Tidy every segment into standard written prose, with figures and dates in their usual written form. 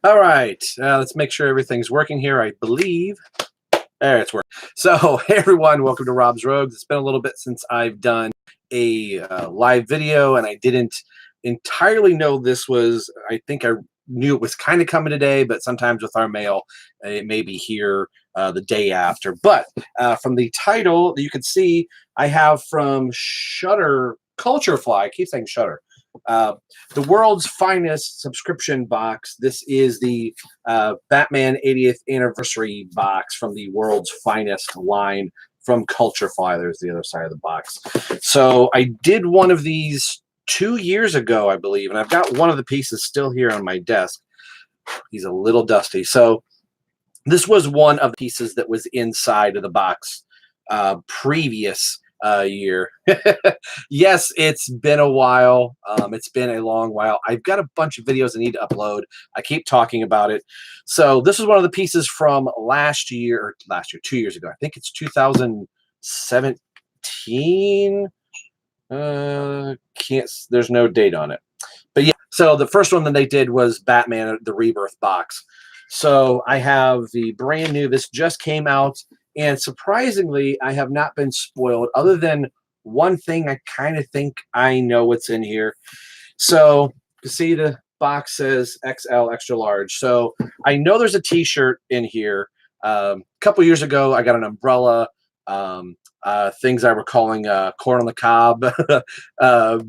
All right, let's make sure everything's working here. I believe. There, it's working. So, hey everyone, welcome to Rob's Rogues. It's been a little bit since I've done a live video, and I didn't entirely know this was. I think I knew it was kind of coming today, but sometimes with our mail, it may be here the day after. But from the title, you can see I have from Shutter Culture Fly. I keep saying Shutter. The world's finest subscription box. This is the Batman 80th anniversary box from the world's finest line from Culture Fly. There's the other side of the box. So I did one of these 2 years ago, I believe, and I've got one of the pieces still here on my desk. He's a little dusty. So this was one of the pieces that was inside of the box previous year. Yes, it's been a while. It's been a long while. I've got a bunch of videos I need to upload. I keep talking about it. So this is one of the pieces from last year, 2 years ago. I think it's 2017. There's no date on it. But yeah, so the first one that they did was Batman, the Rebirth box. So I have the brand new, this just came out. And surprisingly, I have not been spoiled, other than one thing I kind of think I know what's in here. So you see the box says XL extra large. So I know there's a t-shirt in here. A couple years ago, I got an umbrella, things I were calling corn on the cob,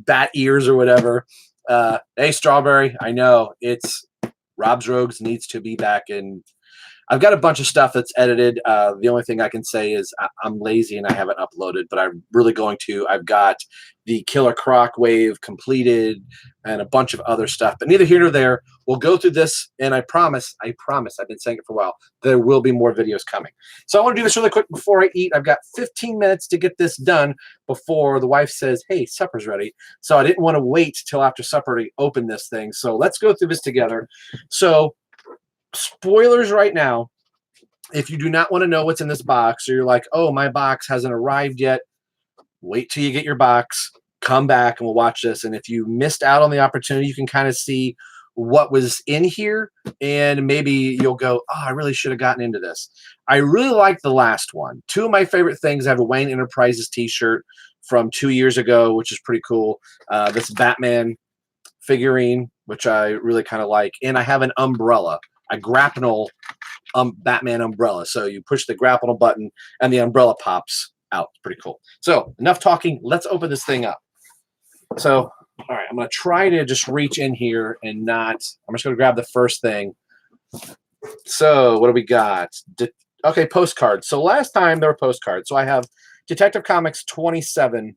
bat ears or whatever. Hey, Strawberry, I know it's Rob's Rogues needs to be back in. I've got a bunch of stuff that's edited. The only thing I can say is I'm lazy and I haven't uploaded, but I'm really going to. I've got the Killer Croc wave completed and a bunch of other stuff, but neither here nor there. We'll go through this, and I promise, I've been saying it for a while, there will be more videos coming. So I want to do this really quick before I eat. I've got 15 minutes to get this done before the wife says, hey, supper's ready. So I didn't want to wait till after supper to open this thing. So let's go through this together. So spoilers right now. If you do not want to know what's in this box, or you're like, oh, my box hasn't arrived yet, wait till you get your box, come back, and we'll watch this. And if you missed out on the opportunity, you can kind of see what was in here, and maybe you'll go, oh, I really should have gotten into this. I really like the last one. Two of my favorite things, I have a Wayne Enterprises t-shirt from 2 years ago, which is pretty cool. This Batman figurine, which I really kind of like. And I have an umbrella, a grapnel Batman umbrella. So you push the grapnel button and the umbrella pops out. It's pretty cool. So enough talking. Let's open this thing up. So, all right, I'm going to try to just reach in here and not, I'm just going to grab the first thing. So what do we got? Okay, postcards. So last time there were postcards. So I have Detective Comics 27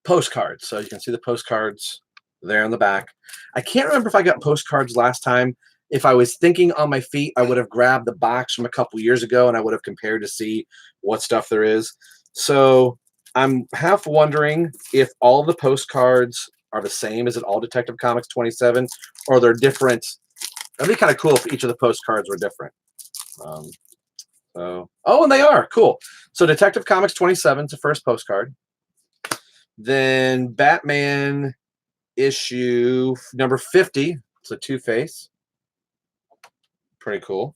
postcards. So you can see the postcards there in the back. I can't remember if I got postcards last time. If I was thinking on my feet, I would have grabbed the box from a couple years ago and I would have compared to see what stuff there is. So I'm half wondering if all the postcards are the same. Is it all Detective Comics 27, or they're different? That'd be kind of cool if each of the postcards were different. Oh, and they are. Cool. So Detective Comics 27 is the first postcard. Then Batman issue number 50. It's a Two-Face. Pretty cool.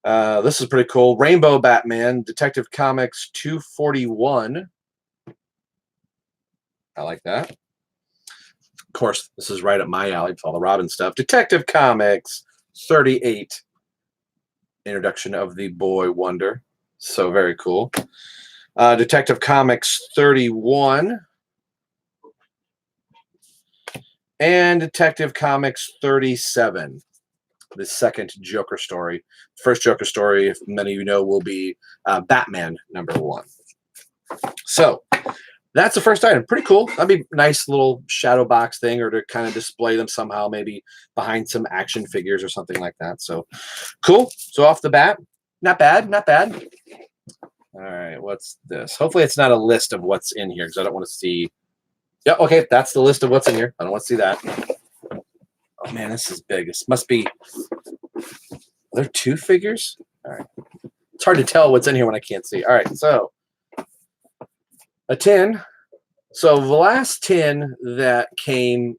This is pretty cool. Rainbow Batman, Detective Comics 241. I like that. Of course, this is right up my alley with all the Robin stuff. Detective Comics 38. Introduction of the Boy Wonder. So very cool. Detective Comics 31. And Detective Comics 37. The second Joker story. First Joker story, if many of you know, will be Batman #1. So that's the first item. Pretty cool. That'd be a nice little shadow box thing, or to kind of display them somehow, maybe behind some action figures or something like that. So cool. So off the bat, not bad, not bad. All right, what's this? Hopefully it's not a list of what's in here, because I don't want to see. Yeah, okay, that's the list of what's in here. I don't want to see that. Oh man, this is big. This must be. Are there two figures? All right. It's hard to tell what's in here when I can't see. All right, so a tin. So the last tin that came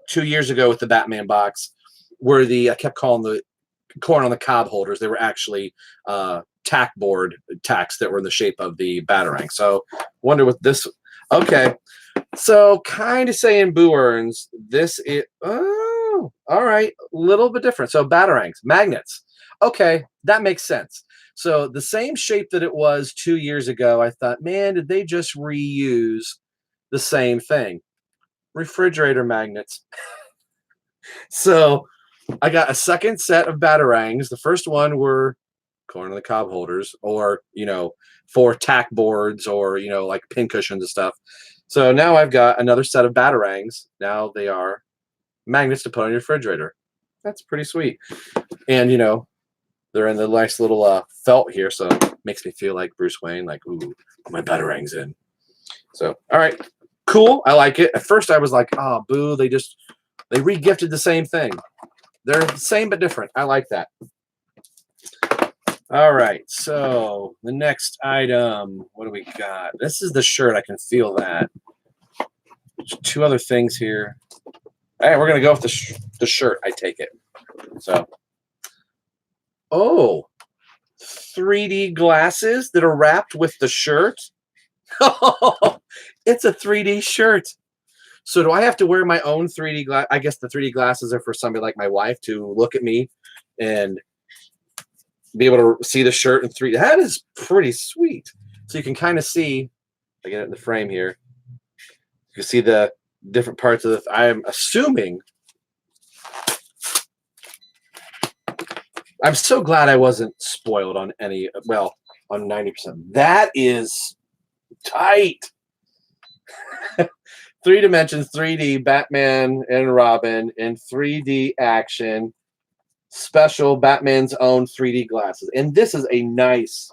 2 years ago with the Batman box were the, I kept calling the corn on the cob holders. They were actually tack board tacks that were in the shape of the batarang. So wonder what this, okay. So kind of saying Boo Earns, this is, oh, all right, a little bit different. So batarangs, magnets. Okay, that makes sense. So the same shape that it was 2 years ago, I thought, man, did they just reuse the same thing? Refrigerator magnets. So I got a second set of batarangs. The first one were corn on the cob holders, or, you know, for tack boards, or, you know, like pin cushions and stuff. So now I've got another set of batarangs. Now they are magnets to put on your refrigerator. That's pretty sweet. And, you know, they're in the nice little felt here, so it makes me feel like Bruce Wayne, like, ooh, my batarangs in. So, all right, cool. I like it. At first I was like, oh, boo, they re-gifted the same thing. They're the same but different. I like that. All right, so the next item, what do we got? This is the shirt. I can feel that. There's 2 other things here. All right, we're going to go with the shirt, I take it. So, oh, 3D glasses that are wrapped with the shirt. It's a 3D shirt. So do I have to wear my own 3D glass? I guess the 3D glasses are for somebody like my wife to look at me and be able to see the shirt in 3D. That is pretty sweet. So you can kind of see, I get it in the frame here. You can see the different parts of the, I'm assuming, I'm so glad I wasn't spoiled on any, well, on 90%. That is tight. 3 dimensions, 3D, Batman and Robin in 3D action. Special Batman's own 3D glasses. And this is a nice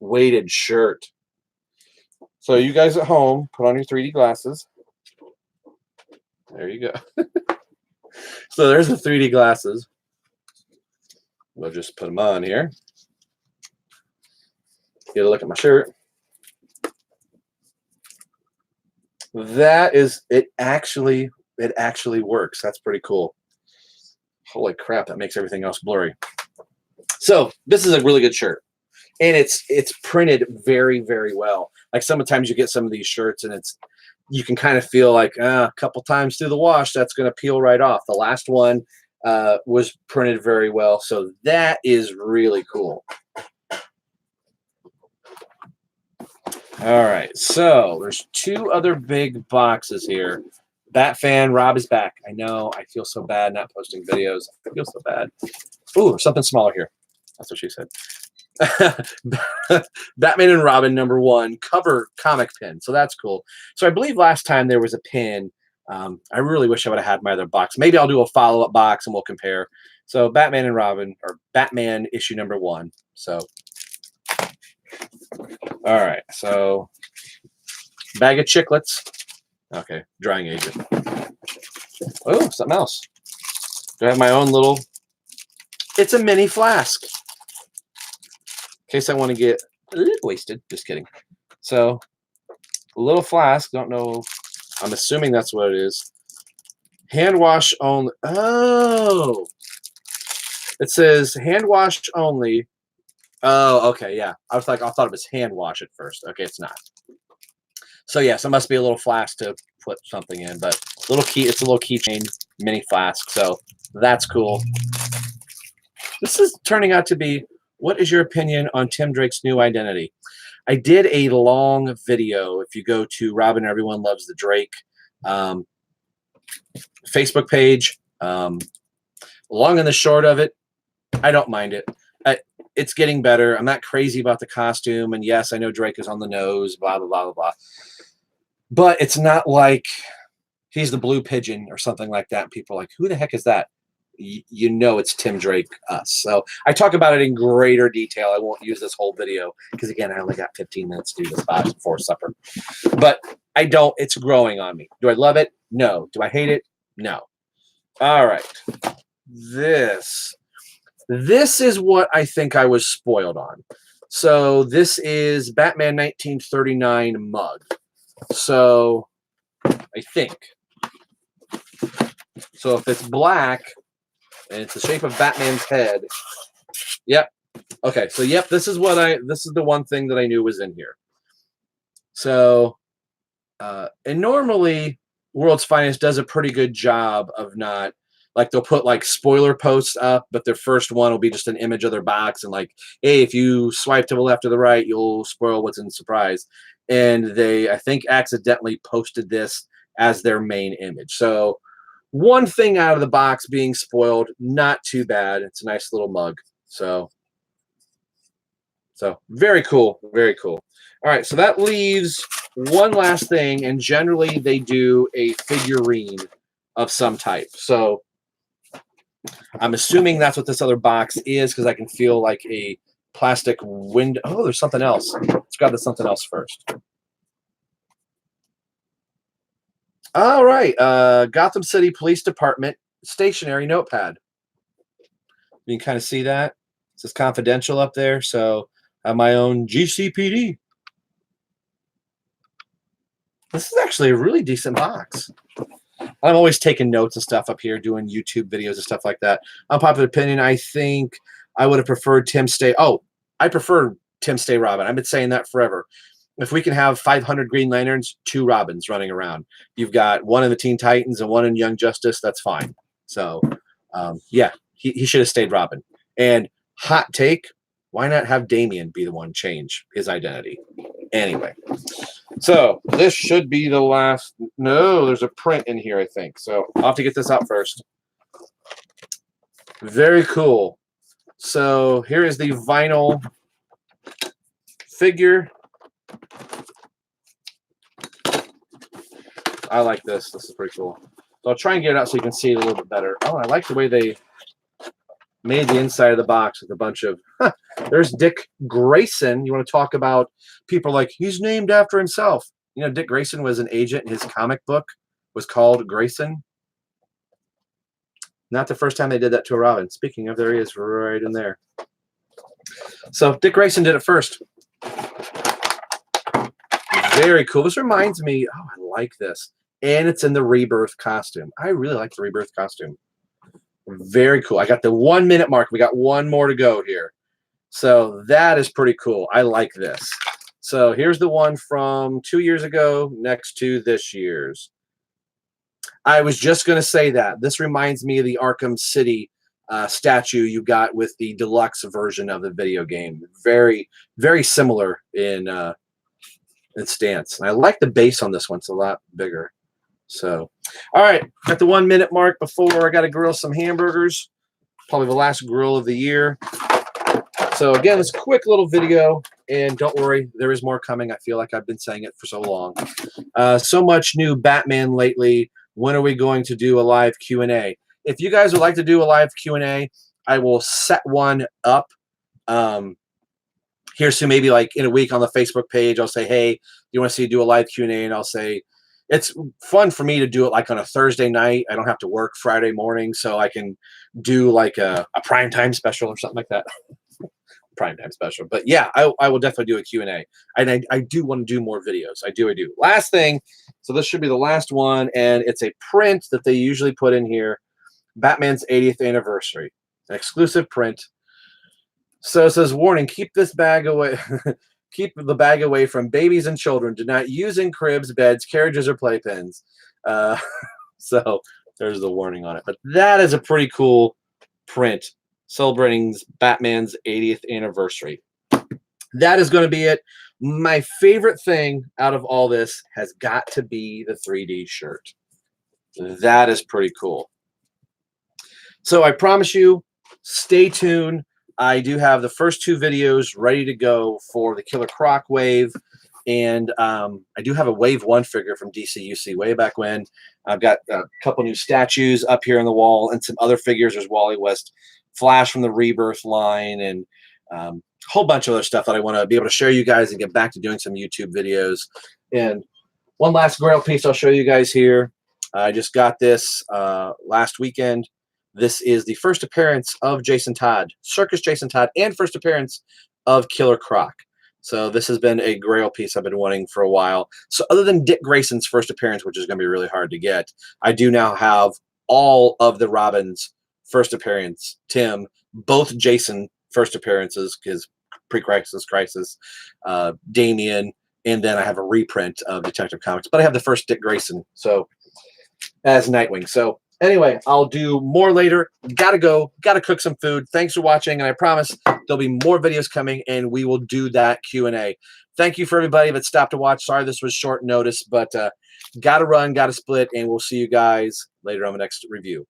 weighted shirt. So you guys at home, put on your 3D glasses. There you go. So there's the 3D glasses. We'll just put them on here. Get a look at my shirt. That is, it actually works. That's pretty cool. Holy crap, that makes everything else blurry. So this is a really good shirt. And it's printed very, very well. Like sometimes you get some of these shirts and you can kind of feel like a couple times through the wash, that's going to peel right off. The last one was printed very well. So that is really cool. All right, so there's 2 other big boxes here. Bat fan, Rob is back. I know, I feel so bad not posting videos. I feel so bad. Ooh, something smaller here. That's what she said. Batman and Robin #1 cover comic pin. So that's cool. So I believe last time there was a pin. I really wish I would have had my other box. Maybe I'll do a follow-up box and we'll compare. So Batman and Robin, or Batman issue #1. So, all right. So bag of chiclets. Okay, drying agent. Oh, something else. Do I have my own little? It's a mini flask. In case I want to get a little wasted. Just kidding. So, a little flask. Don't know. I'm assuming that's what it is. Hand wash only. Oh. It says hand wash only. Oh, okay, yeah. I thought it was hand wash at first. Okay, it's not. So yes, it must be a little flask to put something in, but little key. It's a little keychain mini flask. So that's cool. This is turning out to be. What is your opinion on Tim Drake's new identity? I did a long video. If you go to Robin Everyone Loves the Drake Facebook page, long and the short of it, I don't mind it. It's getting better. I'm not crazy about the costume. And yes, I know Drake is on the nose, blah, blah, blah, blah, blah. But it's not like he's the blue pigeon or something like that. People are like, who the heck is that? You know it's Tim Drake, us. So I talk about it in greater detail. I won't use this whole video because, again, I only got 15 minutes to do this box before supper. But I don't. It's growing on me. Do I love it? No. Do I hate it? No. All right. This is what I think I was spoiled on. So this is Batman 1939 mug. So I think. So if it's black, and it's the shape of Batman's head. Yep. Okay, so yep, this is the one thing that I knew was in here. So, and normally World's Finest does a pretty good job of not, like, they'll put like spoiler posts up, but their first one will be just an image of their box and like, hey, if you swipe to the left or the right, you'll spoil what's in the surprise. And they, I think, accidentally posted this as their main image. So one thing out of the box being spoiled, not too bad. It's a nice little mug. So very cool, very cool. All right, so that leaves one last thing, and generally they do a figurine of some type. So I'm assuming that's what this other box is because I can feel like a plastic window. Oh, there's something else. Let's grab the something else first. All right, Gotham City Police Department stationary notepad. You can kind of see that. It says confidential up there, so I have my own GCPD. This is actually a really decent box. I'm always taking notes and stuff up here, doing YouTube videos and stuff like that. Unpopular opinion, I think I would have preferred Tim Stay. Oh, I prefer Tim Stay Robin. I've been saying that forever. If we can have 500 Green Lanterns, 2 Robins running around. You've got one in the Teen Titans and one in Young Justice, that's fine. So, yeah, he should have stayed Robin. And hot take, why not have Damian be the one change his identity? Anyway, so this should be the last. No, there's a print in here, I think. So I'll have to get this out first. Very cool. So here is the vinyl figure. I like this. This is pretty cool. So I'll try and get it out so you can see it a little bit better. Oh, I like the way they made the inside of the box with a bunch of, there's Dick Grayson. You want to talk about people like, he's named after himself. You know, Dick Grayson was an agent. His comic book was called Grayson. Not the first time they did that to a Robin. Speaking of, there he is right in there. So Dick Grayson did it first. Very cool. This reminds me, oh, I like this. And it's in the Rebirth costume. I really like the Rebirth costume. Very cool. I got the 1 minute mark. We got one more to go here. So that is pretty cool. I like this. So here's the one from 2 years ago next to this year's. I was just going to say that. This reminds me of the Arkham City statue you got with the deluxe version of the video game. Very, very similar in stance. And I like the base on this one. It's a lot bigger. So, all right, at the 1 minute mark before I got to grill some hamburgers, probably the last grill of the year. So again, this quick little video, and don't worry, there is more coming. I feel like I've been saying it for so long. So much new Batman lately. When are we going to do a live Q&A? If you guys would like to do a live Q&A, I will set one up here soon, maybe like in a week on the Facebook page. I'll say, hey, you want to see do a live Q&A? And I'll say, it's fun for me to do it like on a Thursday night. I don't have to work Friday morning, so I can do like a primetime special or something like that. Primetime special. But yeah, I will definitely do a Q&A. And I do want to do more videos. I do. Last thing, so this should be the last one, and it's a print that they usually put in here. Batman's 80th anniversary. An exclusive print. So it says, warning, keep this bag away. Keep the bag away from babies and children. Do not use in cribs, beds, carriages, or playpens. So there's the warning on it. But that is a pretty cool print celebrating Batman's 80th anniversary. That is going to be it. My favorite thing out of all this has got to be the 3D shirt. That is pretty cool. So I promise you, stay tuned. I do have the first 2 videos ready to go for the Killer Croc wave. And I do have a Wave 1 figure from DCUC way back when. I've got a couple new statues up here on the wall and some other figures. There's Wally West, Flash from the Rebirth line, and a whole bunch of other stuff that I want to be able to show you guys and get back to doing some YouTube videos. And one last Grail piece I'll show you guys here. I just got this last weekend. This is the first appearance of Jason Todd, Circus Jason Todd, and first appearance of Killer Croc. So this has been a Grail piece I've been wanting for a while. So other than Dick Grayson's first appearance, which is going to be really hard to get, I do now have all of the Robins first appearance, Tim, both Jason first appearances, his pre-crisis, crisis, Damian, and then I have a reprint of Detective Comics. But I have the first Dick Grayson, so as Nightwing. So anyway, I'll do more later. Gotta go. Gotta cook some food. Thanks for watching, and I promise there'll be more videos coming, and we will do that Q&A. Thank you for everybody that stopped to watch. Sorry this was short notice, but gotta run, gotta split, and we'll see you guys later on the next review.